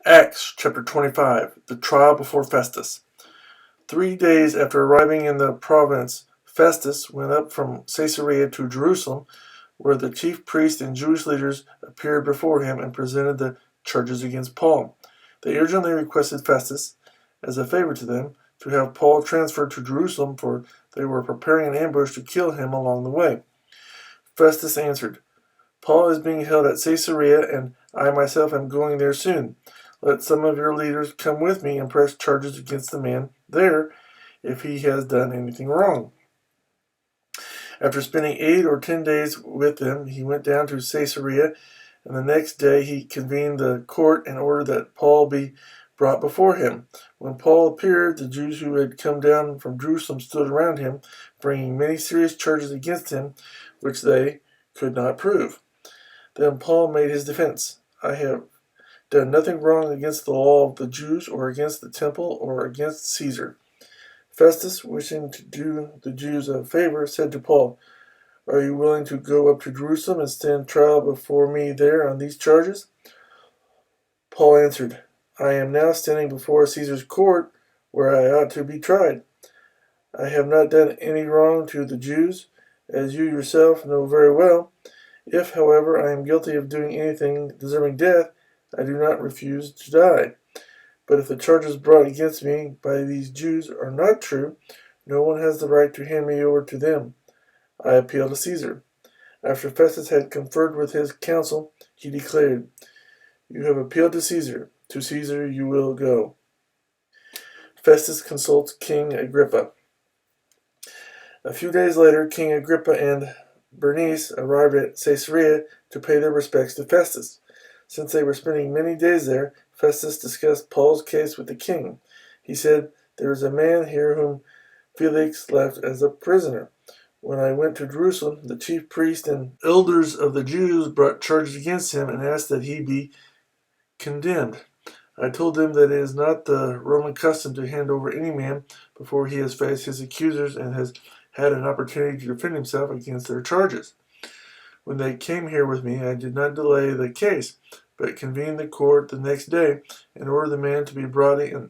Acts chapter 25. The trial before Festus. 3 days after arriving in the province, Festus went up from Caesarea to Jerusalem, where the chief priests and Jewish leaders appeared before him and presented the charges against Paul. They urgently requested Festus, as a favor to them, to have Paul transferred to Jerusalem, for they were preparing an ambush to kill him along the way. Festus answered, "Paul is being held at Caesarea, and I myself am going there soon. Let some of your leaders come with me and press charges against the man there, if he has done anything wrong." After spending 8 or 10 days with them, he went down to Caesarea, and the next day he convened the court and ordered that Paul be brought before him. When Paul appeared, the Jews who had come down from Jerusalem stood around him, bringing many serious charges against him, which they could not prove. Then Paul made his defense. "I have done nothing wrong against the law of the Jews, or against the temple, or against Caesar." Festus, wishing to do the Jews a favor, said to Paul, "Are you willing to go up to Jerusalem and stand trial before me there on these charges?" Paul answered, "I am now standing before Caesar's court, where I ought to be tried. I have not done any wrong to the Jews, as you yourself know very well. If, however, I am guilty of doing anything deserving death, I do not refuse to die. But if the charges brought against me by these Jews are not true, no one has the right to hand me over to them. I appeal to Caesar." After Festus had conferred with his council, he declared, "You have appealed to Caesar. To Caesar you will go." Festus consults King Agrippa. A few days later, King Agrippa and Bernice arrived at Caesarea to pay their respects to Festus. Since they were spending many days there, Festus discussed Paul's case with the king. He said, "There is a man here whom Felix left as a prisoner. When I went to Jerusalem, the chief priests and elders of the Jews brought charges against him and asked that he be condemned. I told them that it is not the Roman custom to hand over any man before he has faced his accusers and has had an opportunity to defend himself against their charges. When they came here with me, I did not delay the case, but convened the court the next day and ordered the man to be brought in.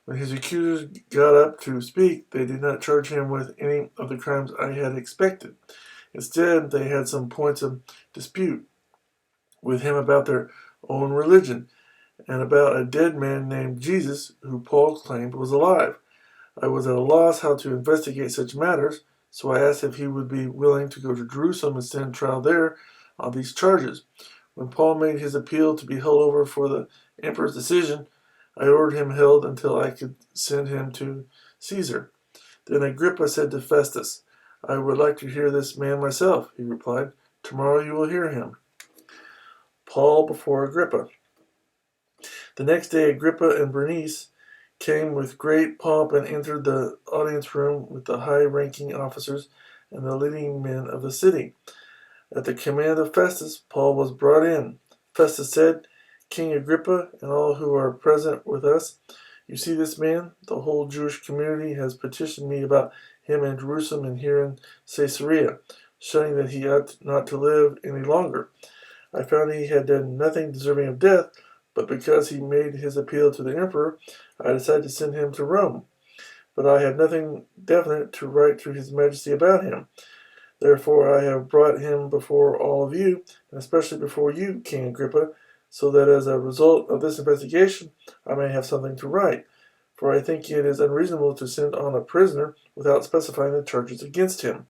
When his accusers got up to speak, they did not charge him with any of the crimes I had expected. Instead, they had some points of dispute with him about their own religion and about a dead man named Jesus, who Paul claimed was alive. I was at a loss how to investigate such matters, so I asked if he would be willing to go to Jerusalem and stand trial there on these charges. When Paul made his appeal to be held over for the emperor's decision, I ordered him held until I could send him to Caesar." Then Agrippa said to Festus, "I would like to hear this man myself." He replied, "Tomorrow you will hear him." Paul before Agrippa. The next day Agrippa and Bernice came with great pomp and entered the audience room with the high-ranking officers and the leading men of the city. At the command of Festus, Paul was brought in. Festus said, "King Agrippa and all who are present with us, you see this man? The whole Jewish community has petitioned me about him in Jerusalem and here in Caesarea, showing that he ought not to live any longer. I found he had done nothing deserving of death, but because he made his appeal to the emperor, I decided to send him to Rome. But I have nothing definite to write to his majesty about him. Therefore I have brought him before all of you, and especially before you, King Agrippa, so that as a result of this investigation I may have something to write. For I think it is unreasonable to send on a prisoner without specifying the charges against him."